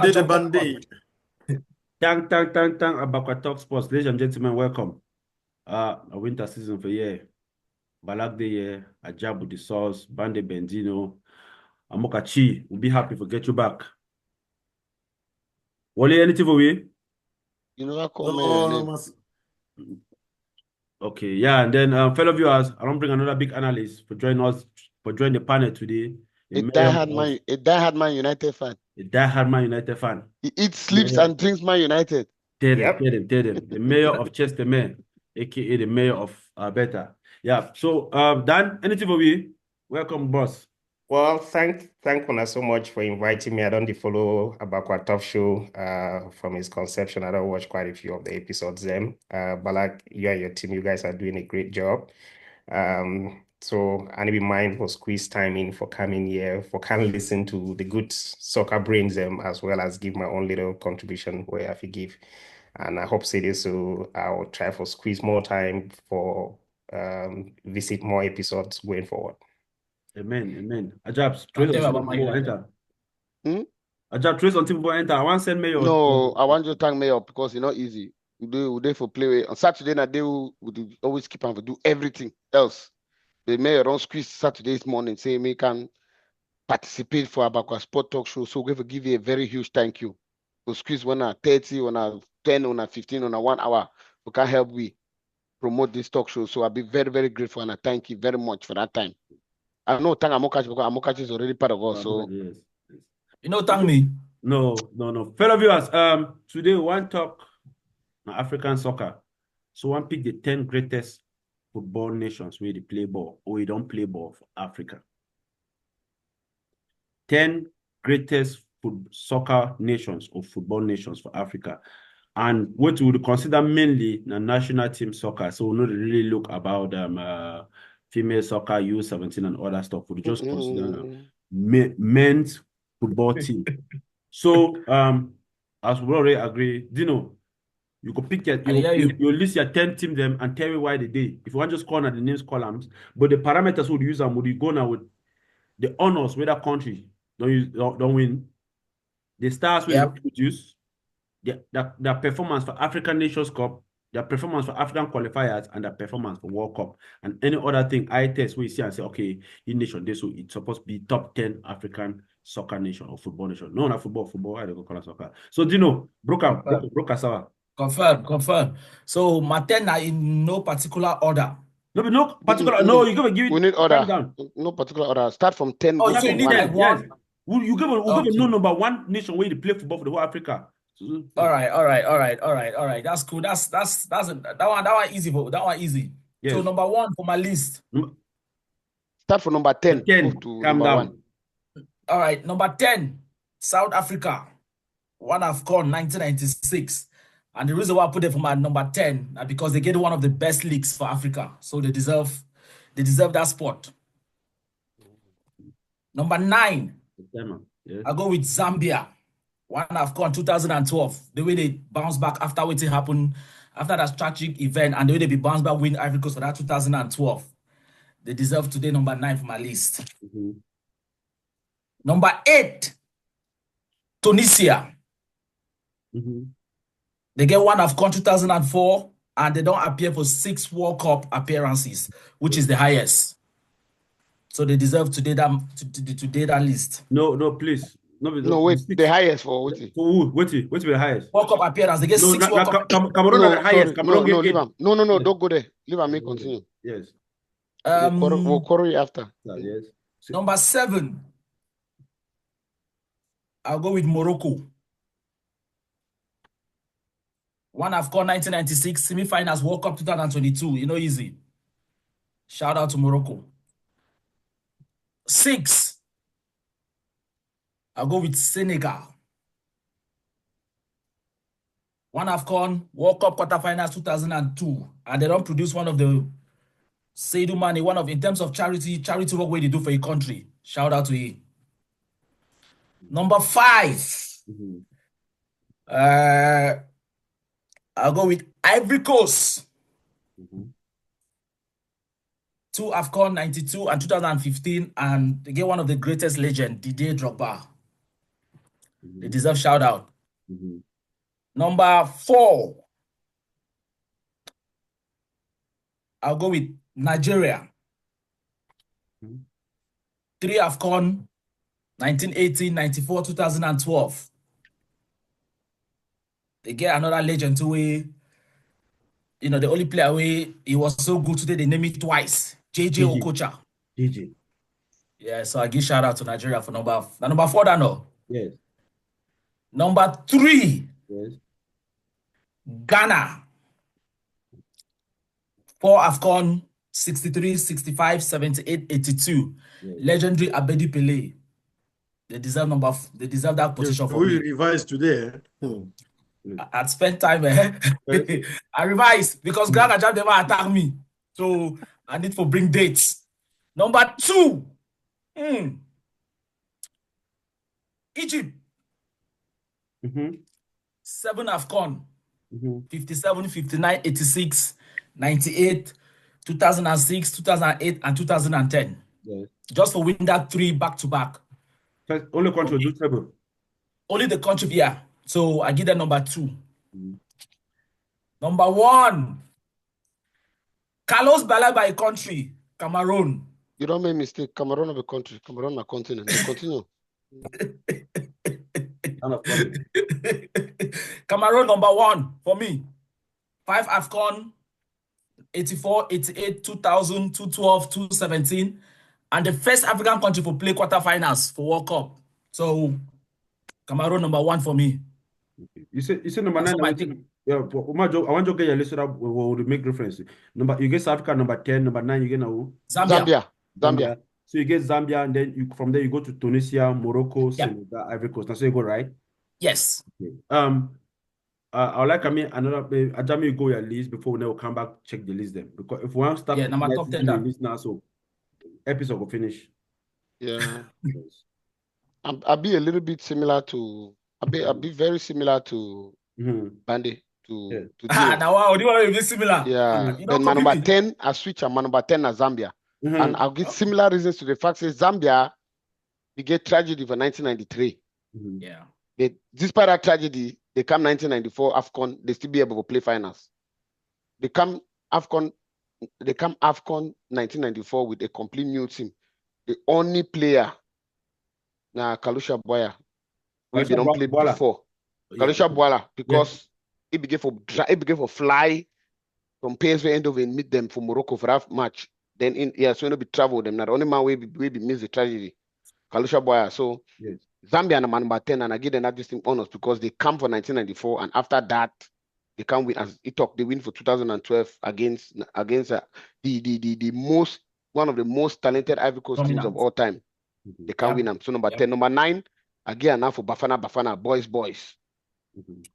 Did a bandit. Thank, Abakwa Talk Sports. Ladies and gentlemen, welcome. A winter season for year. Balak the year, Ajabu the sauce, Bande Benzino, Amokachi. We'll be happy to get you back. Wally, anything for we? You never call me your Oh, no, name. Okay, yeah, and then fellow viewers, I don't bring another big analyst for joining us for joining the panel today. A diehard Man United fan. a diehard Man United fan. He eats, sleeps, and drinks Man United. Tell him. The mayor of Chester, aka the mayor of Alberta. Yeah. So, Dan, anything for me? Welcome, boss. Well, thank Una so much for inviting me. I don't follow Abakwa Top Show from its conception. I don't watch quite a few of the episodes then. But like you and your team, you guys are doing a great job. So I need to be mindful squeeze time in for coming here, for kind of listen to the good soccer brains as well as give my own little contribution where I give. And I hope say this, so I'll try for squeeze more time for visit more episodes going forward. Amen. Ajab, Don't trace tell on about people Man enter. United. Ajab, trace on people enter. I want to send mayor. No, I want you to thank Mayor because it's not easy. We do for play on Saturday night. They would always keep on to do everything else. The Mayor don't squeeze Saturday's morning say me can participate for Abakwa Sport Talk Show. So we're going to give you a very huge thank you. We'll squeeze 30, 10, 15, 1 hour. We can help we promote this talk show. So I'll be very, very grateful and I thank you very much for that time. I know thank Amokachi because Amokachi is already part of us. So Yes. You know, thank me. No. Fellow viewers, today we want to talk African soccer. So one pick the 10 greatest football nations where they play ball or we don't play ball for Africa. 10 greatest soccer nations or football nations for Africa. And what we would consider mainly the national team soccer. So we not really look about female soccer, U17 and other stuff. We just consider men's football team. So as we already agree, Dino, you could pick you list your 10 team them and tell me why they did. If you want just corner the names columns, but the parameters would use them would you go now with the honors where that country don't win, the stars will produce, their performance for African Nations Cup, their performance for African qualifiers, and their performance for World Cup. And any other thing I test we see and say, okay, in nation this so it's supposed to be top 10 African soccer nation or football nation. No, not football, I don't go call it soccer. So do you know, broker sawa. Confirm. So Matena in no particular order. No particular. No, you gotta give it. We need order. Down. No particular order. Start from 10. Oh, so you need like one. Yes. You give no number one nation where they play football for the whole Africa. All right. That's cool. That one easy for that one easy. Yes. So number one for my list. Start from number 10. 10. Calm down. 1. All right, number 10, South Africa. One AFCON 1996. And the reason why I put it for my number 10 is because they get one of the best leagues for Africa. So they deserve that spot. Number 9, yes. I go with Zambia. One AFCON 2012. The way they bounce back after what happened, after that tragic event, and the way they be bounced back win Ivory Coast for that 2012. They deserve today number 9 for my list. Number 8, Tunisia. They get one AFCON 2004, and they don't appear for 6 World Cup appearances, which is the highest. So they deserve today that list. No, please. No, wait. The highest for what? What's the highest? World Cup appearance. They get 6 World Cup. Cameroon are the highest. Cameroon no, leave them. No, don't go there. Leave them. Continue. Yes. We'll quarrel you after. Yes. Number 7. I'll go with Morocco. One AFCON 1996, semi-finals, World Cup 2022. You know, easy. Shout out to Morocco. 6. I'll go with Senegal. One AFCON, World Cup quarterfinals 2002. And they don't produce one of the Seydou Mane, in terms of charity work where they do for a country. Shout out to him. Number 5. I'll go with Ivory Coast. 2 AFCON 92 and 2015, and they get one of the greatest legends, Didier Drogba. They deserve shout out. Mhm. Number 4, I'll go with Nigeria. Mhm. 3 AFCON, 1980, 94, 2012. They get another legend to way, the only player way he was so good today, they name it twice. JJ GG. Okocha. GG. Yeah, so I give shout out to Nigeria for number 4, that no. Yes. Number 3, Yes. Ghana. 4 AFCON, 63, 65, 78, 82. Yes. Legendary Abedi Pele. They deserve that position for We me. revised today. I'd spent time. I revised because Ghana just never attack me. So I need to bring dates. Number 2, Egypt. Mhm. 7 AFCON, Mhm. 57, 59, 86, 98, 2006, 2008, and 2010. Yes. Just for win that 3 back-to-back. First, only country do treble. Only the country, yeah. So I give that number 2. Mhm. Number 1, Carlos Balaba, a country, Cameroon. You don't make mistake. Cameroon of a country. Cameroon a continent. They continue. Kind of funny. Cameroon number 1 for me. 5 AFCON, 84, 88, 2000, 212, 217, and the first African country to play quarterfinals for World Cup. So Cameroon number 1 for me. You said number That's 9. what I think. Yeah, I want to get your list so that we will make reference. You get South Africa number 10, number 9, you get now Zambia. Zambia. So you get Zambia, and then from there you go to Tunisia, Morocco, Yeah. Senegal, Ivory Coast. That's where you go, right? Yes. Okay. I would like Ajami, you go your list before we now come back check the list then, because if we want to start Number top 10 the that. list now, so episode will finish. Yeah. Yes. I'll be a little bit similar to. I'll be very similar to Mhm. Bande to Ah, Dino. now wow, do you want to be similar? Yeah. You Then don't my copy number me. 10, I switch and my number 10 is Zambia. Mhm. And I'll give similar reasons to the fact that Zambia, we get tragedy for 1993. Mhm. Yeah. Despite that tragedy, they come 1994 AFCON, they still be able to play finals. They come AFCON 1994 with a complete new team. The only player now Kalusha Boya, we don't play Bola. before. Yeah. Kalusha Bola, because he began for fly from PSV Eindhoven and meet them for Morocco for that match. Then so no be travel them. Not the only man we be miss the tragedy. Kalusha Boya. So Yes. Zambia and number 10, and I give them that distinct honors because they come for 1994, and after that they can win. As it talk, they win for 2012 against the most one of the most talented Ivory Coast teams of all time. Mhm. They can win them. So number 10, number 9, again now for Bafana, boys. Mhm.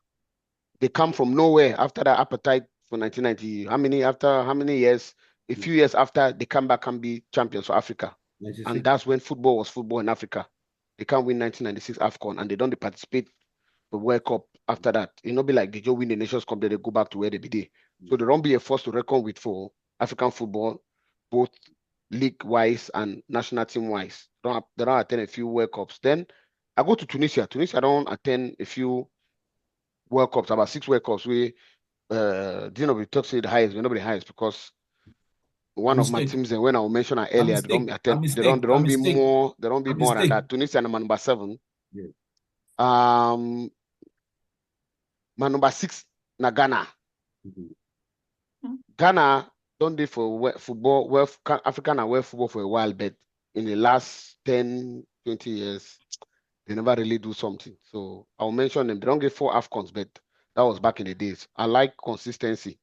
They come from nowhere after that appetite for 1990. How many years? A few years after, they come back and be champions for Africa. 96. And that's when football was football in Africa. They can't win 1996 AFCON, and they don't participate for World Cup after that. It not be like they just win the Nations Cup, then they go back to where they be there. So they don't be a force to reckon with for African football, both league-wise and national team-wise. They don't attend a few World Cups. Then I go to Tunisia. Tunisia don't attend a few World Cups, about 6 World Cups. We we talk say the highest, we're not the highest because one of my teams, and when I mentioned earlier, they don't attend. They don't be more. They don't be more than that. Tunisia number 7. Yeah. My number 6 na Ghana. Mhm. Ghana don't do for football, African and world football for a while, but in the last 10, 20 years, they never really do something. So I'll mention them. They don't get 4 AFCONs, but that was back in the days. I like consistency,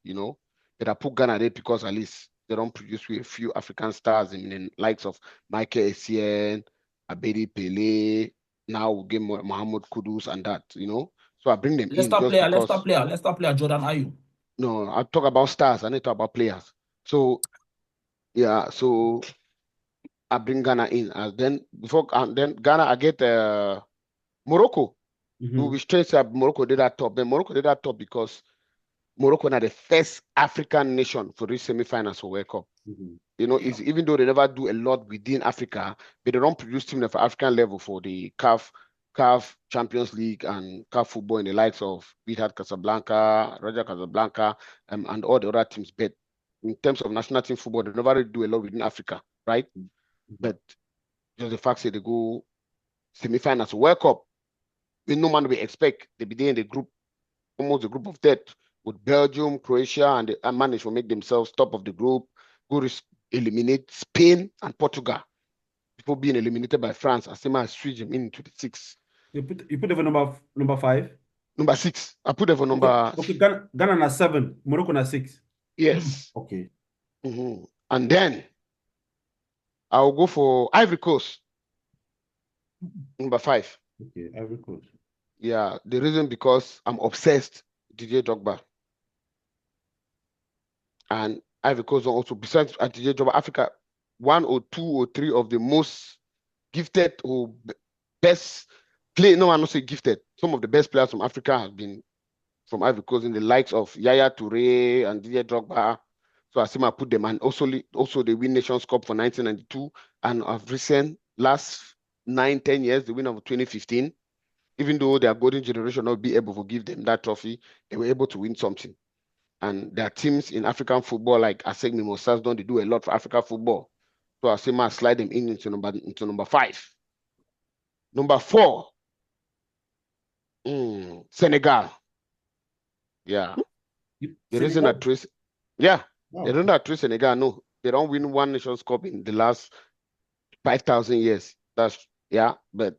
but I put Ghana there because at least they don't produce with a few African stars in the likes of Michael Essien, Abedi Pele, now we get Mohamed Kudus and that, So I bring them Let's in start just player. because. Let's start player. Jordan Ayew. No, I talk about stars. I need to talk about players. So, yeah. So I bring Ghana in, and then Ghana I get Morocco. Mhm. We straight up Morocco did that top. Then Morocco did that top because Morocco are the first African nation for this semi-finals for World Cup. Mhm. Even though they never do a lot within Africa, but they don't produce team for African level for the CAF CAF Champions League and CAF football in the likes of Wydad Casablanca, Raja Casablanca, and all the other teams. But in terms of national team football, they never really do a lot within Africa, right? But just the fact that they go semi-finals, World Cup, we no man we expect they be there in the group, almost a group of death with Belgium, Croatia, and they manage to make themselves top of the group, go eliminate Spain and Portugal before being eliminated by France. Asema has switched them into the six. You put it for number 5? Number 6. I put it for number. Okay, Ghana na 7, Morocco na 6. Yes. Okay. And then I'll go for Ivory Coast. Number 5. Okay, Ivory Coast. Yeah, the reason because I'm obsessed with DJ Drogba. And Ivory Coast also, besides DJ Drogba, Africa, 1 or 2 or 3 of the most gifted or best play. No, I'm not saying gifted. Some of the best players from Africa have been from Ivory Coast in the likes of Yaya Toure and DJ Drogba. So I see I put them, and also they win Nations Cup for 1992, and of recent last 9-10 years, the winner of 2015. Even though their golden generation not be able to give them that trophy, they were able to win something. And there are teams in African football like Aseg Mimosas, they do a lot for African football. So I say I slide them into number 5. Number 4, Senegal. Yeah. The reason I trace, yeah, they don't have trace Senegal. No, they don't win one Nations Cup in the last 5,000 years. That's but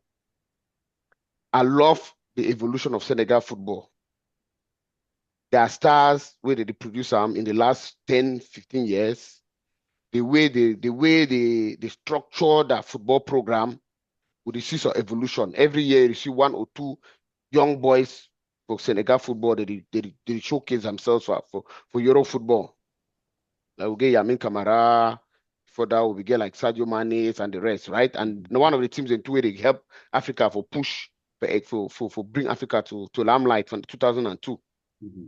I love the evolution of Senegal football. There are stars where they produce them in the last 10-15 years. The way they structure that football program with the sense of evolution. Every year you see 1 or 2 young boys for Senegal football. They showcase themselves for Euro football. Like we get Yamin Kamara. For that we get like Sadio Mane and the rest, right? And one of the teams in 2 way they help Africa for push for bring Africa to limelight from 2002.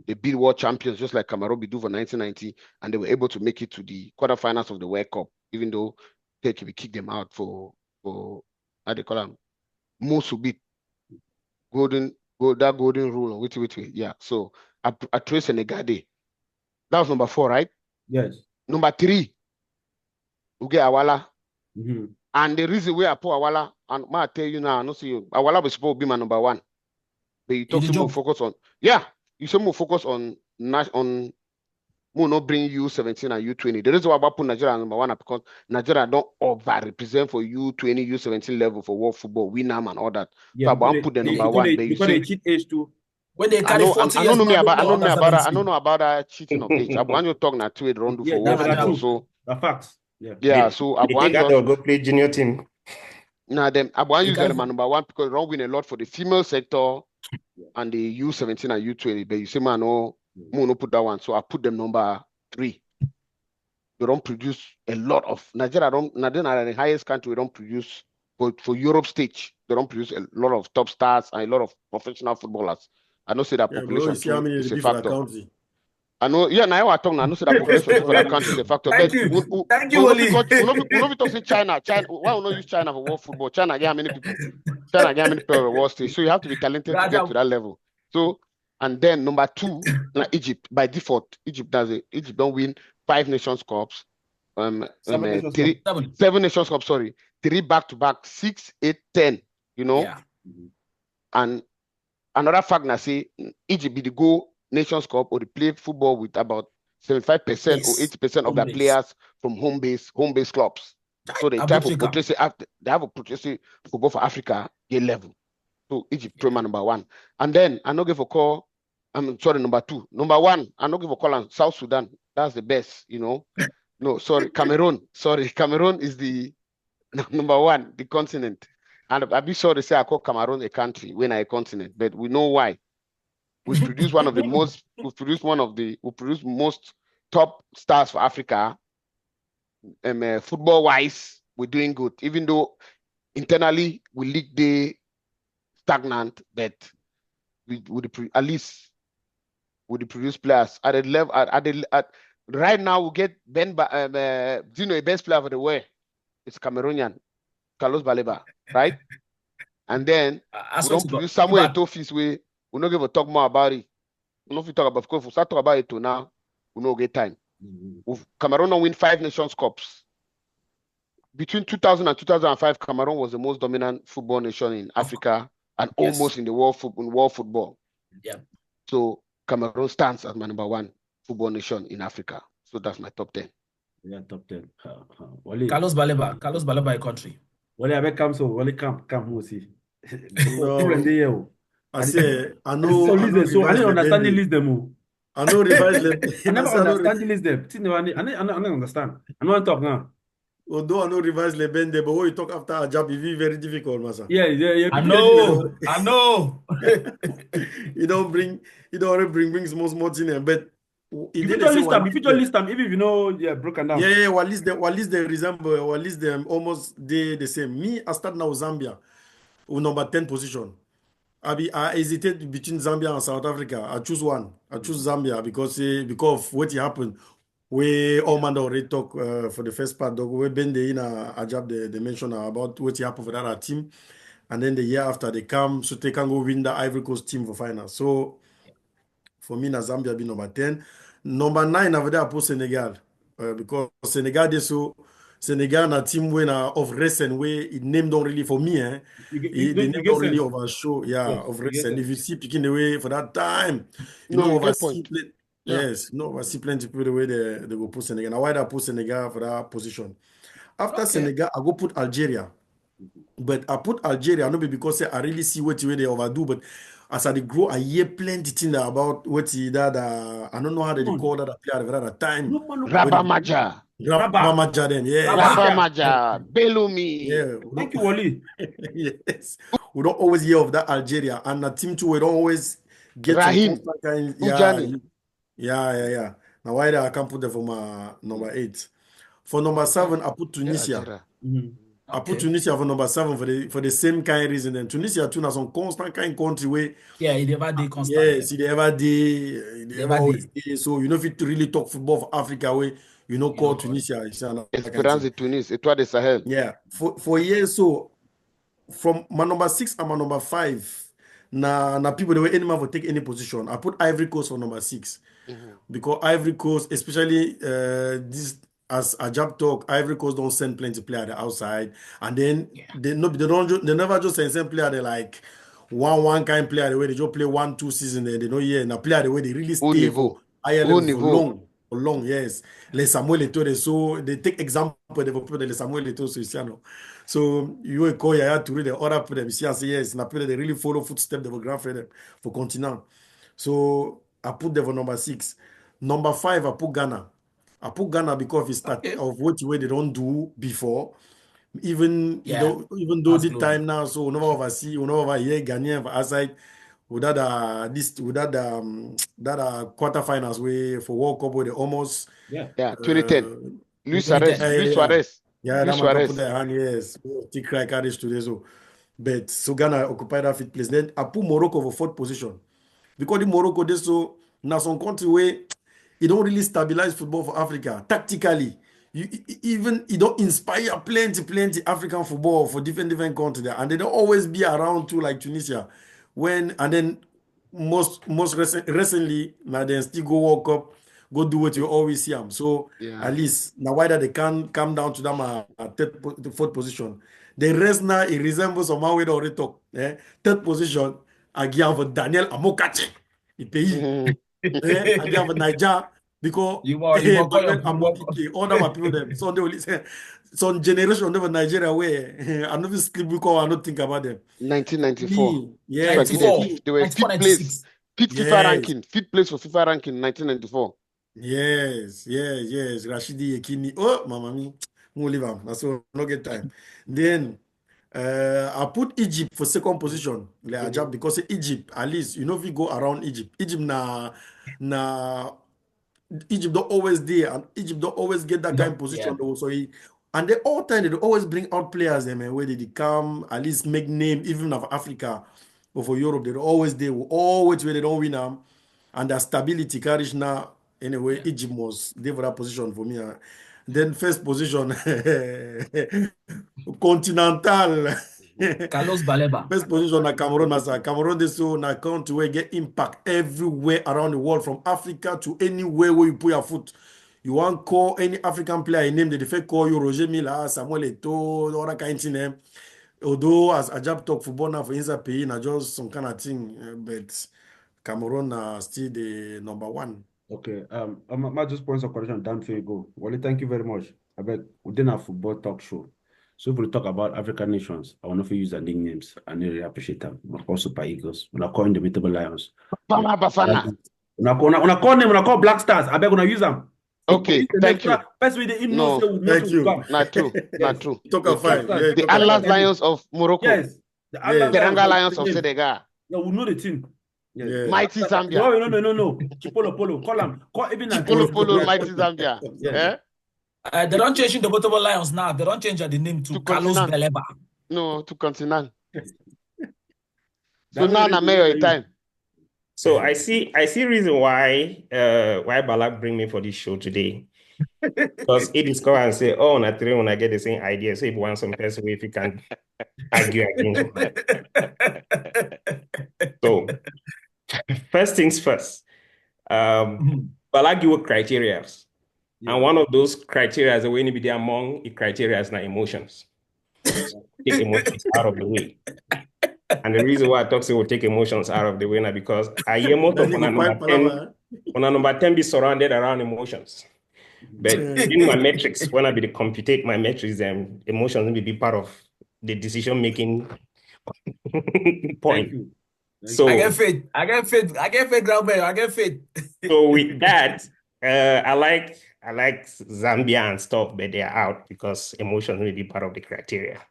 They beat world champions just like Cameroon do for 1990, and they were able to make it to the quarterfinals of the World Cup, even though they kicked them out for how they call them, most beat golden rule. Wait. Yeah. So I trace Senegal there. That was number 4, right? Yes. Number 3, we get Awala. And the reason why I put Awala, and I tell you now, I don't see you. Awala was supposed to be my number 1. But you talk to more focus on, you say more focus on more not bring U17 and U20. The reason why I put Nigeria number 1 is because Nigeria don't over-represent for U20, U17 level for world football, Winam and all that. Yeah, so I put the number 1. Because they cheat age too. When they carry 40 I years, don't know know about that cheating of age. I want you to talk now to it run for world football. So the facts. So I They want think they'll go play junior team. now them I want to use them number 1 because they don't win a lot for the female sector and the U17 and U20. But you say man, no put that one. So I put them number 3. They don't produce a lot of Nigeria are the highest country. We don't produce for Europe stage. They don't produce a lot of top stars and a lot of professional footballers. I know say that population is a factor. I know, now I talk now. I know say that population for that country is a factor. Thank you, Oli. We not talk say China. Why we not use China for world football? China get how many people? China get how many people on the world stage? So you have to be talented to get to that level. So and then number 2, like Egypt by default. Egypt does it. Egypt don't win 5 Nations Cups. 7 Nations Cups. Sorry, 3 back-to-back, 6, 8, 10. You know, and another fact I say Egypt be the go Nations Cup or they play football with about 75% or 80% of their players from home base clubs. So they try for portray they have a portray football for Africa level. So Egypt premier number 1. And then I not give a call. I'm sorry, number 2. Number 1, I not give a call on South Sudan. That's the best, you know. No, sorry, Cameroon. Sorry, Cameroon is the number 1, the continent. And I'd be sorry to say I call Cameroon a country when I a continent, but we know why. We produce most top stars for Africa. Football wise, we're doing good. Even though internally we league the stagnant, but we at least with the produce players at the level right now we get a best player of the world. It's Cameroonian, Carlos Baleba, right? And then I we swear don't to God. produce Samuel Eto'o's way. We not give a talk more about it. We not fit talk about, because if we start talk about it now, we no get time. Cameroon don't win 5 Nations Cups. Between 2000 and 2005, Cameroon was the most dominant football nation in Africa and Yes. almost in the world football. Yeah. So Cameroon stands as my number 1 football nation in Africa. So that's my top 10. Yeah, top 10. Wale. Carlos Baleba, a country. Wale, I come so. Wale, come, Musi. No. I say, I know. So I know listen, so I revise didn't understand the Lebendi. list them. I know revise I Lebendi. never understand the list them. I don't understand. I don't talk now. Although I know revise Lebende, but when you talk after a job, it's very difficult, massa. Yeah. I know. You don't bring small thing, but If you just list them, even if you know, yeah, broken down. Yeah, at least they resemble, or at least they almost the same. Me, I start now Zambia, with number 10 position. I hesitate between Zambia and South Africa. I choose one. I choose Zambia because of what happened. We all man already talk for the first part. We been there in a job they mentioned about what happened for that team, and then the year after they come, so they can go win the Ivory Coast team for final. So for me, na Zambia be number 10. Number 9 over there I put Senegal because Senegal na team when of recent way it name don't really for me the name don't really overshow of recent. If you see picking the way for that time, you know oversee plenty. Yes, no oversee plenty people the way they go put Senegal. Now why they put Senegal for that position? After Senegal, I go put Algeria. But I put Algeria not because I really see what they overdo, but as I grow, I hear plenty things about what that I don't know how they call that player at that time. Rabamaja. Rabamaja then, yeah. Rabamaja, Bellumi. Yeah. Thank you, Wally. Yes. We don't always hear of that Algeria. And the team too, we don't always get Rahim. some constant yeah. Now why I can't put them for my number 8. For number 7, I put Tunisia. I put Tunisia for number 7 for the same kind of reason. And Tunisia too has some constant kind of country where it never did constant. Yes, they ever did. They ever always did. So you know if you really talk football for Africa where call Tunisia. Esperance de Tunis, Etoile de Sahel. Yeah. For years, so from my number 6 and my number 5, na people the way any man will take any position. I put Ivory Coast for number 6. Because Ivory Coast, especially this as a job talk, Ivory Coast don't send plenty player the outside, and then they never just send player they like one kind player the way they just play 1-2 season they know and a player the way they really stay for higher level for long yes. Les Samuel Eto'o so they take example developer de Les Samuel Eto'o so you call Yaya Touré the other people them see and say yes na people they really follow footstep of grand frère for continent. So I put them for number 6. Number 5, I put Ghana. I put Ghana because of what they don't do before. Even though the time now, so we never oversee, we never over here Ghanaian for outside without that quarterfinals way for World Cup where they almost 2010. Luis Suarez. Yeah, that man can put their hand, yes. Take cry carriage today. But so Ghana occupy that 5th place. Then I put Morocco for 4th position. Because the Morocco, they so now some country where it don't really stabilize football for Africa. Tactically, it don't inspire plenty African football for different countries there. And they don't always be around too like Tunisia. And then most recently, now they still go World Cup, go do what you always see them. So at least now why that they can come down to them at 4th position. The rest now it resembles somehow we already talk. 3rd position. I give for Daniel Amokachi. Il pays. I give for Niger because all my people them. So they will say some generation of Nigeria where I never sleep because I don't think about them. 1994. Yeah, 94. They were 5th place. 5th FIFA ranking. 5th place for FIFA ranking in 1994. Yes. Rashidi Yekini. Oh, mama me. We'll leave him. That's all. No get time. Then I put Egypt for 2nd position because Egypt, at least, if you go around Egypt Egypt don't always there, and Egypt don't always get that kind of position. So and they all time they always bring out players where they come at least make name even of Africa or for Europe. They're always there, always where they don't win them, and their stability carries now. Anyway, Egypt was there for that position for me. Then 1st position, continental. Carlos Baleba. Best position na Cameroon, as Cameroon dey so na country wey get impact everywhere around the world, from Africa to anywhere where you put your foot. You want call any African player a name, they fit call you Roger Milla, Samuel Eto'o, all that kind of thing. Although as Ajab talk football now for inside pay na just some kind of thing, but Cameroon still the number one. Okay. I just point some correction down before you go. Wally, thank you very much. I beg within our football talk show. So if we talk about African nations, I want to use their nicknames. I really appreciate them. We call Super Eagles. We call Indomitable Lions. Bafana, Bafana. We call them. We call Black Stars. I beg we use them. Okay, thank you. Best way they No, thank you. Not true, not true. Talk a fine. Yeah, The Atlas Lions of Morocco. Yes. The Teranga Lions of Senegal. Yeah, we know the team. Yes. Yeah. Mighty Zambia. No. Chipolo Polo. Call them. Call even Chipolo, Mighty Zambia. Yeah. They don't change the Indomitable Lions now. They don't change the name to Carlos Baleba. No, to Continent. So now I'm mayor time. So I see reason why Balak bring me for this show today. Because he discover and say, oh, not three when I get the same idea. So if you want some person if you can argue against that. So first things first. Balak give criteria. Yeah. And one of those criteria is the way to be among the criteria is not emotions. Take emotions out of the way. And the reason why I talk say we'll take emotions out of the way now because I hear most of number 10 be surrounded around emotions. But in my metrics, when I be to computate my metrics, emotions will be part of the decision making point. So I get faith, Groundbreaker. I get faith. So with that, I like Zambia and stuff, but they are out because emotions will be part of the criteria.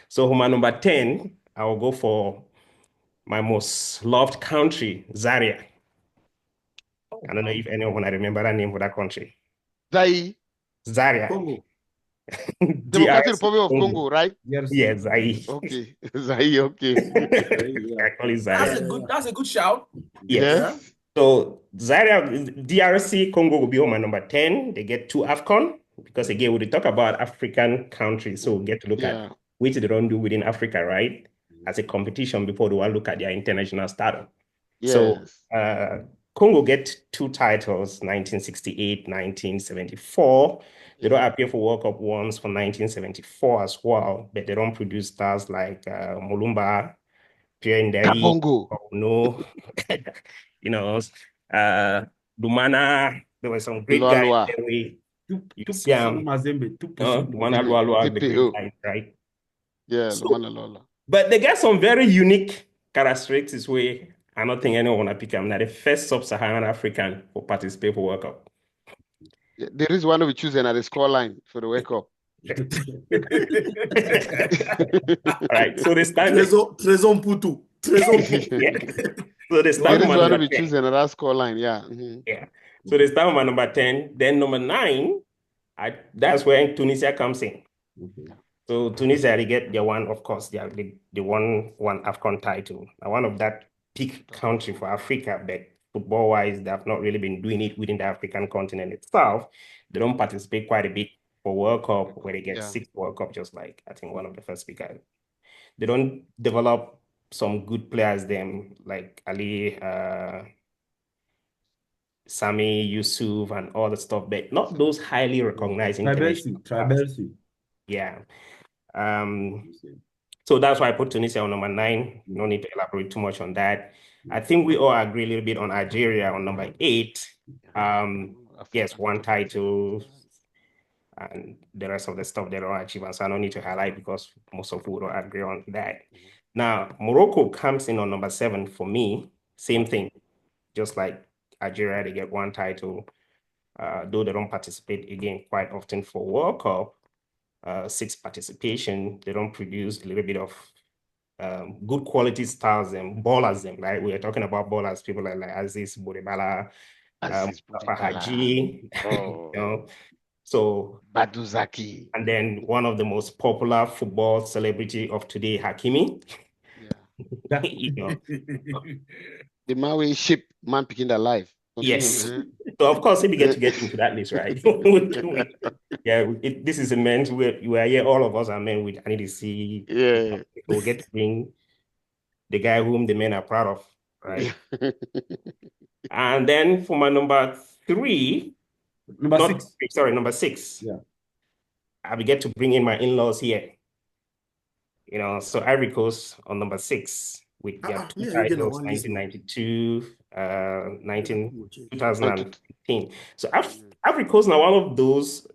So for my number 10, I will go for my most loved country, Zaire. I don't know if anyone remember that name for that country. Zaire. Congo. Democratic Republic of Congo, right? Yes, Zaire. Okay. Zaire, okay. I call it Zaire. That's a good shout. Yes. So Zaire, DRC, Congo will be on my number 10. They get 2 AFCON because again, we talk about African countries, so we get to look at which they don't do within Africa, right? As a competition before they will look at their international startup. Yes. So Congo get 2 titles, 1968, 1974. They don't appear for World Cup once for 1974 as well, but they don't produce stars like Mulumba, Pierre Nderi, no, you know, Dumana. There were some great guys. Dumana Lualua, the great guys, right? Yeah, so, Lola. But they get some very unique characteristics where I don't think anyone want to pick them. Now the first sub-Saharan African who participate for World Cup. Yeah, there is one we choose another score line for the World Cup. All right, so they start. Trezon Putu. Yeah. So they start. There is one we choose another score line. Yeah. Mm-hmm. Yeah. So they start with my number 10. Then number 9, that's where Tunisia comes in. Mm-hmm. So Tunisia, they get their one, of course, they won one AFCON title. Now, one of that peak country for Africa, but football-wise, they have not really been doing it within the African continent itself. They don't participate quite a bit for World Cup, where they get 6 World Cup, just like, I think, one of the first speakers. They don't develop some good players, them, like Ali, Sami, Yusuf, and all the stuff, but not those highly recognized Tribelsi. Yeah. So that's why I put Tunisia on number 9. No need to elaborate too much on that. I think we all agree a little bit on Algeria on number 8. Yes, 1 title and the rest of the stuff they don't achieve. And so I don't need to highlight because most of you don't agree on that. Now, Morocco comes in on number 7 for me. Same thing. Just like Algeria, they get 1 title. Though they don't participate again quite often for World Cup. 6 participation, they don't produce a little bit of good quality stars and ballers, right? We are talking about ballers, people like Aziz Bouribala, Haji, you know. So Baduzaki. And then one of the most popular football celebrity of today, Hakimi. Yeah. You know. The Maui ship man picking their life. Yes. So of course, if we get into that list, right? Yeah, this is a man. We are here. All of us are men. I need to see we'll get to bring the guy whom the men are proud of, right? And then for my number three, Number not six. three, sorry, number six. Yeah. I will get to bring in my in-laws here. So Ivory Coast on number six with their two me and you get titles, one list now. 1992, We'll change. 2015. So Ivory Coast now one of those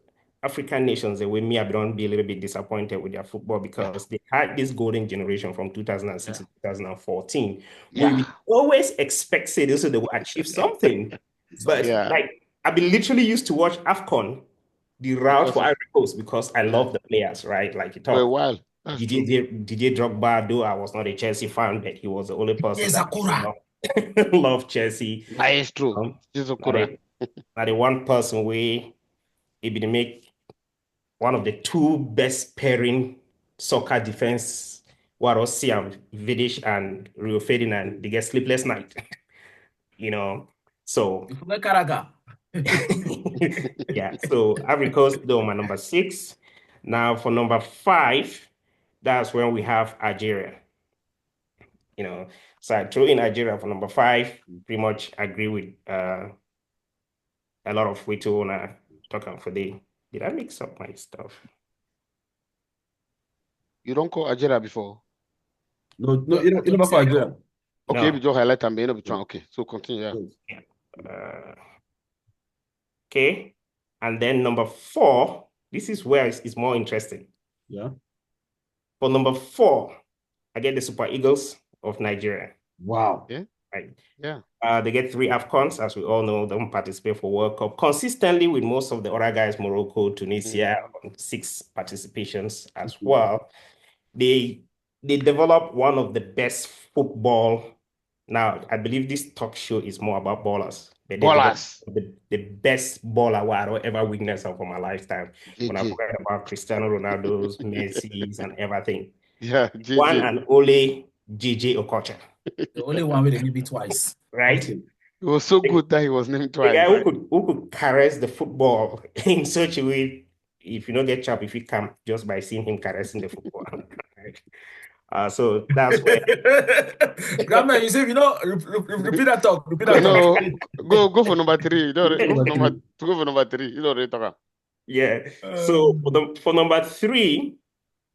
African nations that with me, I don't be a little bit disappointed with their football because they had this golden generation from 2006 to 2014. Yeah. We always expect say this so they will achieve something. But Yeah. like I've been literally used to watch AFCON, the route Because for of- Ivory Coast because I love the players, right? Like you For a talk. while. That's true. Didier Drogba, though I was not a Chelsea fan, but he was the only person Yes, that Akura. loved Chelsea. Maestro. Jesus Okura. Now the one person where he be make one of the two best pairing soccer defense, what Siam, Vidic and Rio Ferdinand, they get sleepless night. So You forget Karaga. yeah, so Ivory Coast, though, my number six. Now for number five, that's when we have Algeria. So I threw in Nigeria for number five. Pretty much agree with a lot of what you wanna talk about for the. Did I mix up my stuff? You don't call Algeria before? No, you don't go for Algeria. Okay, No. we just highlight and be okay. So continue. Yeah. Okay, and then number four. This is where it's more interesting. Yeah. For number four, I get the Super Eagles of Nigeria. Wow. Yeah. Right. Yeah. They get 3 AFCONs, as we all know, don't participate for World Cup consistently with most of the other guys, Morocco, Tunisia, 6 participations as well. They develop one of the best football. Now, I believe this talk show is more about ballers. But Ballers. The best baller I don't ever witness for my lifetime. When I forget about Cristiano Ronaldo's, Messi's, and everything. Yeah, One and only JJ Okocha. The only one with maybe twice. Right? Okay. It was so good that he was named The twice. guy who could caress the football in such a way, if you don't get chopped, if you come just by seeing him caressing the football. So that's where. Grandma, you say, repeat that talk. Repeat that No, talk. go for number 3. Go for number 3. You don't already talk. Yeah. So for number 3,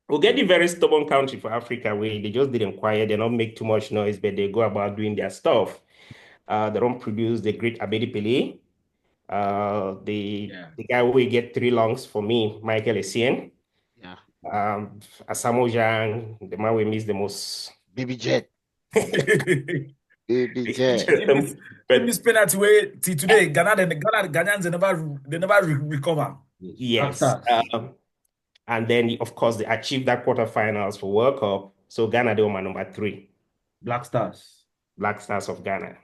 we'll get the very stubborn country for Africa where they just didn't quiet, they don't make too much noise, but they go about doing their stuff. They don't produce the great Abedi Pele. The guy who will get 3 longs for me, Michael Essien. Yeah. Asamo Jang, the man we miss the most. Baby Jet. Baby Jet. This penalty way till today, Ghanaians they never recover. Yes. And then of course they achieved that quarterfinals for World Cup. So Ghana, they were my number 3. Black Stars. Black Stars of Ghana.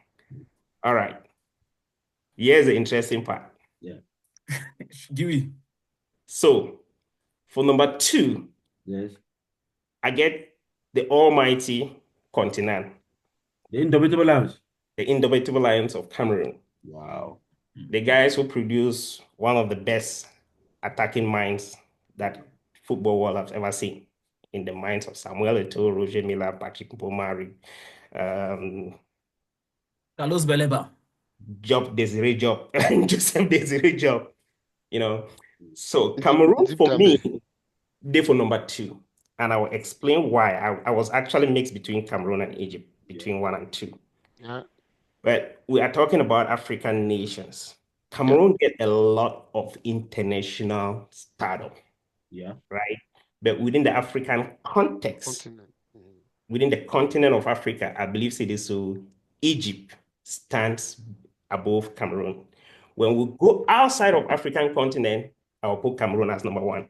All right. Here's the interesting part. Yeah. Dewey. So for number 2, yes, I get the almighty continent. The Indomitable Lions. The Indomitable Lions of Cameroon. Wow. The guys who produce one of the best attacking minds that football world has ever seen. In the minds of Samuel Eto'o, Roger Milla, Patrick Mbomari, Carlos Beleba. Desiree Job, Joseph Desiree Job. So Cameroon for me, they for number 2. And I will explain why. I was actually mixed between Cameroon and Egypt, between 1 and 2. Yeah. But we are talking about African nations. Cameroon get a lot of international stardom. Yeah. Right? But within the African context, within the continent of Africa, I believe so Egypt stands above Cameroon. When we go outside of African continent, I'll put Cameroon as number 1.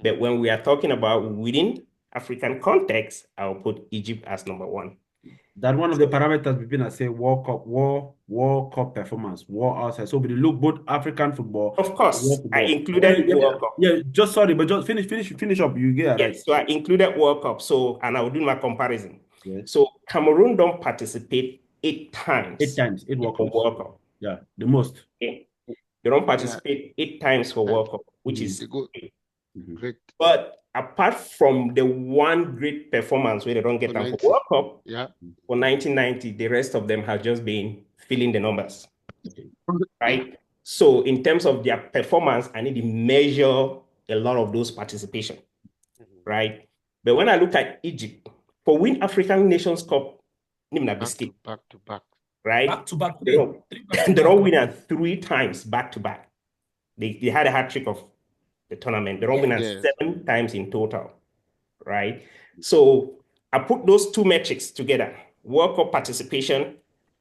But when we are talking about within African context, I'll put Egypt as number 1. That one of the parameters we've been at say World Cup performance, war outside. So we look both African football. Of course, I included World Cup. Yeah, just sorry, but just finish up. You get right. So I included World Cup. So and I will do my comparison. Yes. So Cameroon don't participate 8 times. 8 times. 8 World Cup. Yeah, the most. Okay. They don't participate 8 times for World Cup, which is great. But apart from the one great performance where they don't get For them for 90. World Cup Yeah. for 1990, the rest of them have just been filling the numbers, right? So in terms of their performance, I need to measure a lot of those participation, right? But when I look at Egypt, for win African Nations Cup, Back to back. right? Back to back. They don't, Three they don't back. win it 3 times back to back. They had a hat trick of the tournament. They don't win it Yes. 7 times in total, right? So I put those 2 metrics together, World Cup participation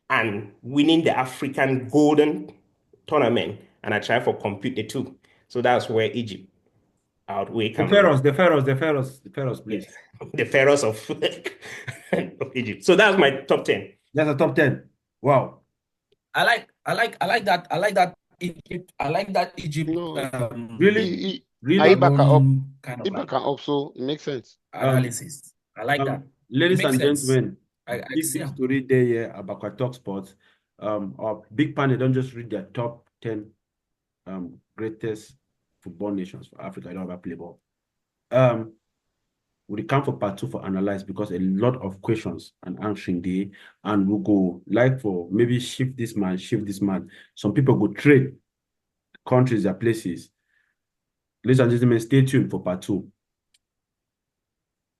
and winning the African Golden Tournament, and I try for compute the 2. So that's where Egypt outweigh The Cameroon. Pharaohs, please. The pharaohs of, of Egypt. So that's my top 10. That's a top 10. Wow. I like that. I like that Egypt. I like that Egypt. No, Really? Cameroon kind of like Ibaka up, so it makes sense. analysis. I like that. Ladies Makes and sense. gentlemen, I big see 'em. story there here about Talk Sports. Our big panel don't just read their top 10 greatest football nations for Africa. I don't have a play ball. We'll come for part 2 for analyze because a lot of questions and answering there, and we'll go like for maybe shift this man. Some people go trade countries, their places. Ladies and gentlemen, stay tuned for part 2.